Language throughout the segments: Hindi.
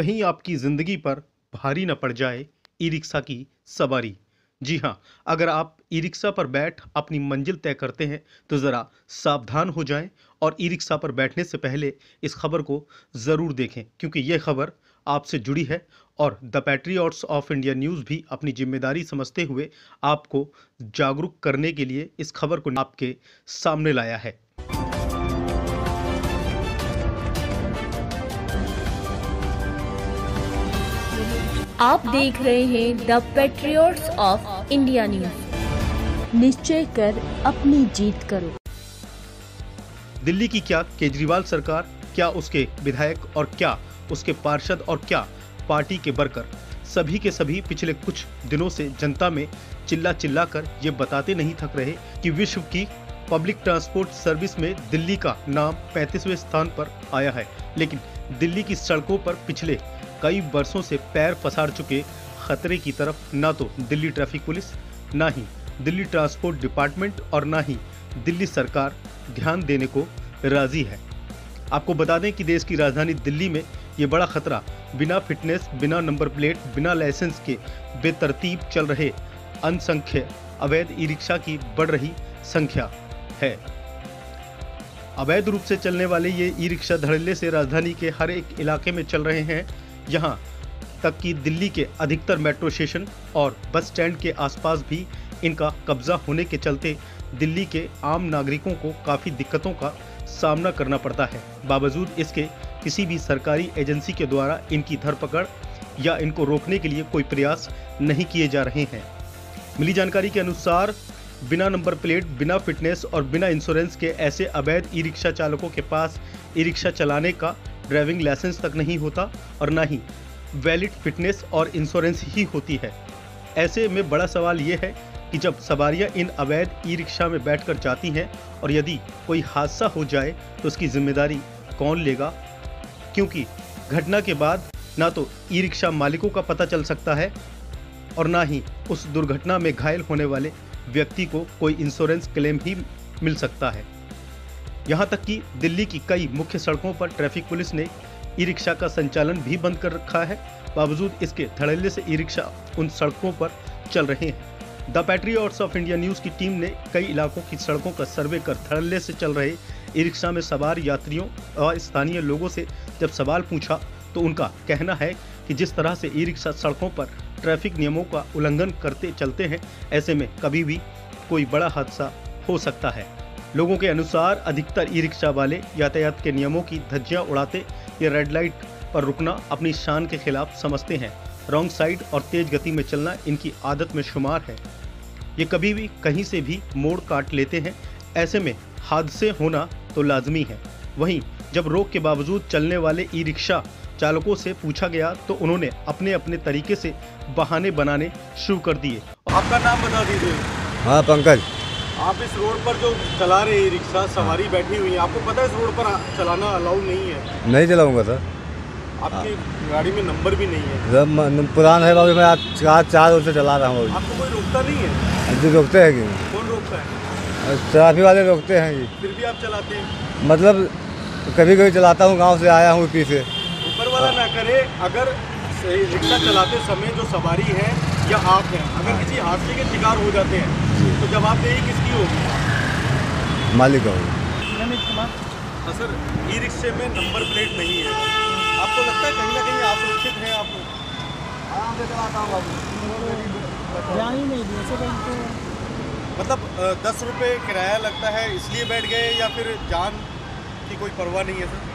कहीं आपकी ज़िंदगी पर भारी न पड़ जाए ई रिक्शा की सवारी। जी हाँ, अगर आप ई रिक्शा पर बैठ अपनी मंजिल तय करते हैं तो ज़रा सावधान हो जाएं और ई रिक्शा पर बैठने से पहले इस खबर को ज़रूर देखें, क्योंकि यह खबर आपसे जुड़ी है और the patriots of India news भी अपनी जिम्मेदारी समझते हुए आपको जागरूक करने के लिए इस खबर को आपके सामने लाया है। आप देख रहे हैं the patriots of India news. निश्चय कर अपनी जीत करो। दिल्ली की क्या केजरीवाल सरकार, क्या उसके विधायक और क्या उसके पार्षद और क्या पार्टी के वर्कर, सभी के सभी पिछले कुछ दिनों से जनता में चिल्ला चिल्ला कर ये बताते नहीं थक रहे कि विश्व की पब्लिक ट्रांसपोर्ट सर्विस में दिल्ली का नाम 35वें स्थान पर आया है। लेकिन दिल्ली की सड़कों पर पिछले कई वर्षों से पैर पसार चुके खतरे की तरफ ना तो दिल्ली ट्रैफिक पुलिस, ना ही दिल्ली ट्रांसपोर्ट डिपार्टमेंट और ना ही दिल्ली सरकार ध्यान देने को राजी है। आपको बता दें कि देश की राजधानी दिल्ली में ये बड़ा खतरा बिना फिटनेस, बिना नंबर प्लेट, बिना लाइसेंस के बेतरतीब चल रहे असंख्य अवैध ई रिक्शा की बढ़ रही संख्या है। अवैध रूप से चलने वाले ये ई रिक्शा धड़ल्ले से राजधानी के हर एक इलाके में चल रहे हैं। यहाँ तक कि दिल्ली के अधिकतर मेट्रो स्टेशन और बस स्टैंड के आसपास भी इनका कब्जा होने के चलते दिल्ली के आम नागरिकों को काफ़ी दिक्कतों का सामना करना पड़ता है। बावजूद इसके किसी भी सरकारी एजेंसी के द्वारा इनकी धरपकड़ या इनको रोकने के लिए कोई प्रयास नहीं किए जा रहे हैं। मिली जानकारी के अनुसार बिना नंबर प्लेट, बिना फिटनेस और बिना इंश्योरेंस के ऐसे अवैध ई रिक्शा चालकों के पास ई रिक्शा चलाने का ड्राइविंग लाइसेंस तक नहीं होता और ना ही वैलिड फिटनेस और इंश्योरेंस ही होती है। ऐसे में बड़ा सवाल ये है कि जब सवारियां इन अवैध ई रिक्शा में बैठकर जाती हैं और यदि कोई हादसा हो जाए तो उसकी जिम्मेदारी कौन लेगा, क्योंकि घटना के बाद ना तो ई रिक्शा मालिकों का पता चल सकता है और ना ही उस दुर्घटना में घायल होने वाले व्यक्ति को कोई इंश्योरेंस क्लेम ही मिल सकता है। यहाँ तक कि दिल्ली की कई मुख्य सड़कों पर ट्रैफिक पुलिस ने ई रिक्शा का संचालन भी बंद कर रखा है। बावजूद इसके धड़ल्ले से ई रिक्शा उन सड़कों पर चल रहे हैं। The patriots of India news की टीम ने कई इलाकों की सड़कों का सर्वे कर धड़ल्ले से चल रहे ई रिक्शा में सवार यात्रियों और स्थानीय लोगों से जब सवाल पूछा तो उनका कहना है कि जिस तरह से ई रिक्शा सड़कों पर ट्रैफिक नियमों का उल्लंघन करते चलते हैं, ऐसे में कभी भी कोई बड़ा हादसा हो सकता है। लोगों के अनुसार अधिकतर ई रिक्शा वाले यातायात के नियमों की धज्जियां उड़ाते या रेड लाइट पर रुकना अपनी शान के खिलाफ समझते हैं। रॉन्ग साइड और तेज गति में चलना इनकी आदत में शुमार है। ये कभी भी कहीं से भी मोड़ काट लेते हैं। ऐसे में हादसे होना तो लाजमी है। वहीं जब रोक के बावजूद चलने वाले ई रिक्शा चालकों से पूछा गया तो उन्होंने अपने अपने तरीके से बहाने बनाने शुरू कर दिए। आपका नाम बता दीजिए। हाँ, पंकज। आप इस रोड पर जो चला रहे हैं रिक्शा, सवारी बैठी हुई है, आपको पता है इस रोड पर चलाना अलाउ नहीं है? नहीं चलाऊंगा सर। आपकी गाड़ी में नंबर भी नहीं है? जब पुराना है बाबू, मैं आज 4 रोज से चला रहा हूँ। आपको कोई रोकता नहीं है? जो रोकते हैं कि कौन रोकता है? ट्रैफिक वाले रोकते हैं जी। फिर भी आप चलाते हैं? मतलब कभी कभी चलाता हूँ, गाँव से आया हूँ पीछे। ऊपर वाला ना करे, अगर रिक्शा चलाते समय जो सवारी है या आप हैं, अगर किसी हादसे के शिकार हो जाते हैं तो जवाबदेही किसकी होगी? मालिक होगी। हाँ सर, ई रिक्शे में नंबर प्लेट नहीं है, आपको लगता है कहीं ना कहीं आप सुरक्षित हैं? आप आराम से चलाता हूँ मतलब 10 रुपये किराया लगता है इसलिए बैठ गए, या फिर जान की कोई परवाह नहीं है? सर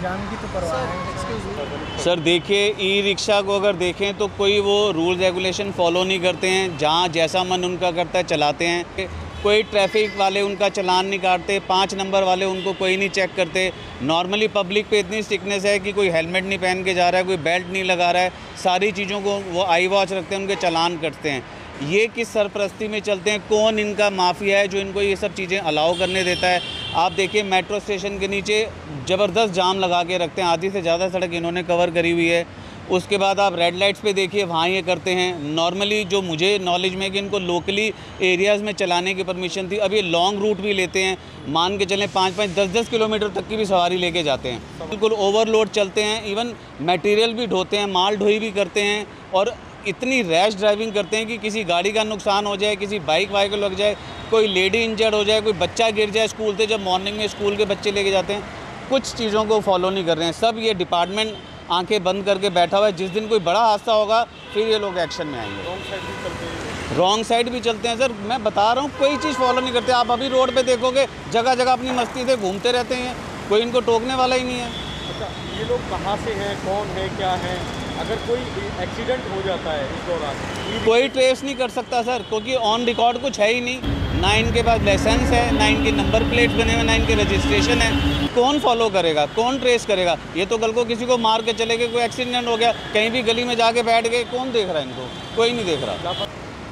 जान की तो परवाह है। सर देखिए, ई रिक्शा को अगर देखें तो कोई वो रूल रेगुलेशन फॉलो नहीं करते हैं। जहाँ जैसा मन उनका करता है चलाते हैं। कोई ट्रैफिक वाले उनका चालान नहीं काटते, 5 नंबर वाले उनको कोई नहीं चेक करते। नॉर्मली पब्लिक पे इतनी स्ट्रिक्टनेस है कि कोई हेलमेट नहीं पहन के जा रहा है, कोई बेल्ट नहीं लगा रहा है, सारी चीज़ों को वो आई वॉच रखते हैं, उनके चालान कटते हैं। ये किस सरपरस्ती में चलते हैं? कौन इनका माफिया है जो इनको ये सब चीज़ें अलाउ करने देता है? आप देखिए, मेट्रो स्टेशन के नीचे ज़बरदस्त जाम लगा के रखते हैं। आधी से ज़्यादा सड़क इन्होंने कवर करी हुई है। उसके बाद आप रेड लाइट्स पे देखिए, वहाँ ये करते हैं। नॉर्मली जो मुझे नॉलेज में है कि इनको लोकली एरियाज़ में चलाने की परमिशन थी, अब ये लॉन्ग रूट भी लेते हैं, मान के चलें 5-5, 10-10 किलोमीटर तक की भी सवारी लेके जाते हैं। बिल्कुल ओवरलोड चलते हैं, इवन मटेरियल भी ढोते हैं, माल ढोई भी करते हैं, और इतनी रैश ड्राइविंग करते हैं कि किसी गाड़ी का नुकसान हो जाए, किसी बाइक वाइक लग जाए, कोई लेडी इंजर्ड हो जाए, कोई बच्चा गिर जाए स्कूल से, जब मॉर्निंग में स्कूल के बच्चे लेके जाते हैं, कुछ चीज़ों को फॉलो नहीं कर रहे हैं। सब ये डिपार्टमेंट आंखें बंद करके बैठा हुआ है। जिस दिन कोई बड़ा हादसा होगा फिर ये लोग एक्शन में आएंगे। रॉन्ग साइड भी चलते हैं सर, मैं बता रहा हूँ, कोई चीज़ फॉलो नहीं करते। आप अभी रोड पे देखोगे जगह जगह अपनी मस्ती से घूमते रहते हैं, कोई इनको टोकने वाला ही नहीं है। अच्छा, ये लोग कहाँ से हैं, कौन है, क्या है? अगर कोई एक्सीडेंट हो जाता है इस दौरान, कोई ट्रेस नहीं कर सकता सर, क्योंकि ऑन रिकॉर्ड कुछ है ही नहीं। ना इनके पास लाइसेंस है, ना इनके नंबर प्लेट बने हुए, ना इनके रजिस्ट्रेशन है। कौन फॉलो करेगा, कौन ट्रेस करेगा? ये तो कल को किसी को मार के चले गए, कोई एक्सीडेंट हो गया, कहीं भी गली में जाके बैठ गए, कौन देख रहा है इनको? कोई नहीं देख रहा।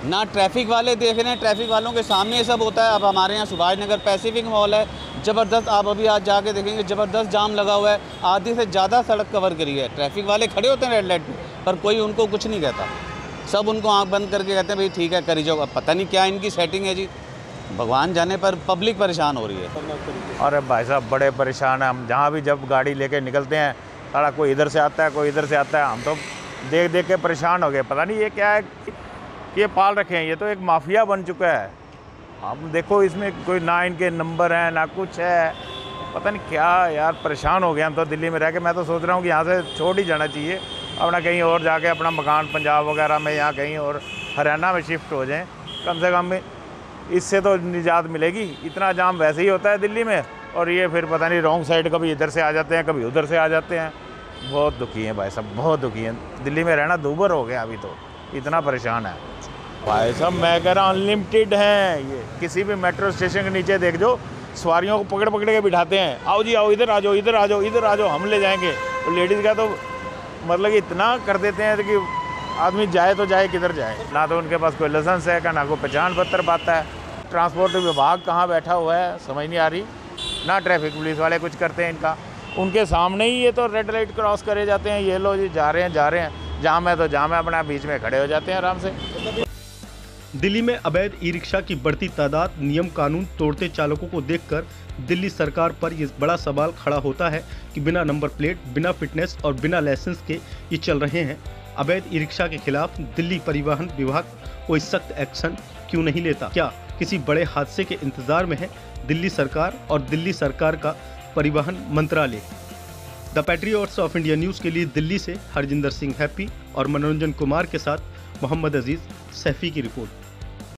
ना ट्रैफिक वाले देख रहे हैं, ट्रैफिक वालों के सामने ये सब होता है। अब हमारे यहाँ सुभाष नगर पैसिफिक मॉल है, ज़बरदस्त, आप अभी आज जाके देखेंगे ज़बरदस्त जाम लगा हुआ है, आधी से ज़्यादा सड़क कवर करी है। ट्रैफिक वाले खड़े होते हैं रेड लाइट पर कोई उनको कुछ नहीं कहता, सब उनको आंख बंद करके कहते हैं भाई ठीक है करी जाओ। अब पता नहीं क्या इनकी सेटिंग है जी, भगवान जाने, पर पब्लिक परेशान हो रही है। अरे भाई साहब बड़े परेशान हैं हम, जहाँ भी जब गाड़ी लेके निकलते हैं, सारा कोई इधर से आता है, कोई इधर से आता है, हम तो देख देख के परेशान हो गए। पता नहीं ये क्या है कि ये पाल रखे हैं, ये तो एक माफिया बन चुका है। हम देखो इसमें कोई ना इनके नंबर हैं ना कुछ है, पता नहीं क्या यार, परेशान हो गए हम तो दिल्ली में रह के। मैं तो सोच रहा हूँ कि यहाँ से छोड़ ही जाना चाहिए, अपना कहीं और जाके अपना मकान पंजाब वगैरह में या कहीं और हरियाणा में शिफ्ट हो जाएं, कम से कम इससे तो निजात मिलेगी। इतना जाम वैसे ही होता है दिल्ली में, और ये फिर पता नहीं रॉन्ग साइड कभी इधर से आ जाते हैं, कभी उधर से आ जाते हैं। बहुत दुखी हैं भाई साहब, बहुत दुखी हैं। दिल्ली में रहना दूभर हो गया अभी तो, इतना परेशान है भाई साहब। मैं कह रहा हूँ अनलिमिटेड हैं ये, किसी भी मेट्रो स्टेशन के नीचे देख जो, सवारियों को पकड़ पकड़ के बिठाते हैं, आओ जी आओ, इधर आ जाओ, इधर आ जाओ, इधर आ जाओ, हम ले जाएंगे। तो लेडीज़ का तो मतलब कि इतना कर देते हैं कि आदमी जाए तो जाए किधर जाए। ना तो उनके पास कोई लाइसेंस है, ना कोई पहचान पत्र पाता है। ट्रांसपोर्ट विभाग कहाँ बैठा हुआ है समझ नहीं आ रही, ना ट्रैफिक पुलिस वाले कुछ करते हैं इनका। उनके सामने ही ये तो रेड लाइट क्रॉस करे जाते हैं, ये लो जी जा रहे हैं, जाम है तो जाम है, अपना बीच में खड़े हो जाते हैं आराम से। दिल्ली में अवैध ई रिक्शा की बढ़ती तादाद, नियम कानून तोड़ते चालकों को देखकर दिल्ली सरकार पर यह बड़ा सवाल खड़ा होता है कि बिना नंबर प्लेट, बिना फिटनेस और बिना लाइसेंस के ये चल रहे हैं। अवैध ई रिक्शा के खिलाफ दिल्ली परिवहन विभाग कोई सख्त एक्शन क्यों नहीं लेता? क्या किसी बड़े हादसे के इंतजार में है दिल्ली सरकार और दिल्ली सरकार का परिवहन मंत्रालय? The patriots of India news के लिए दिल्ली से हरजिंदर सिंह हैप्पी और मनोरंजन कुमार के साथ मोहम्मद अजीज सैफी की रिपोर्ट।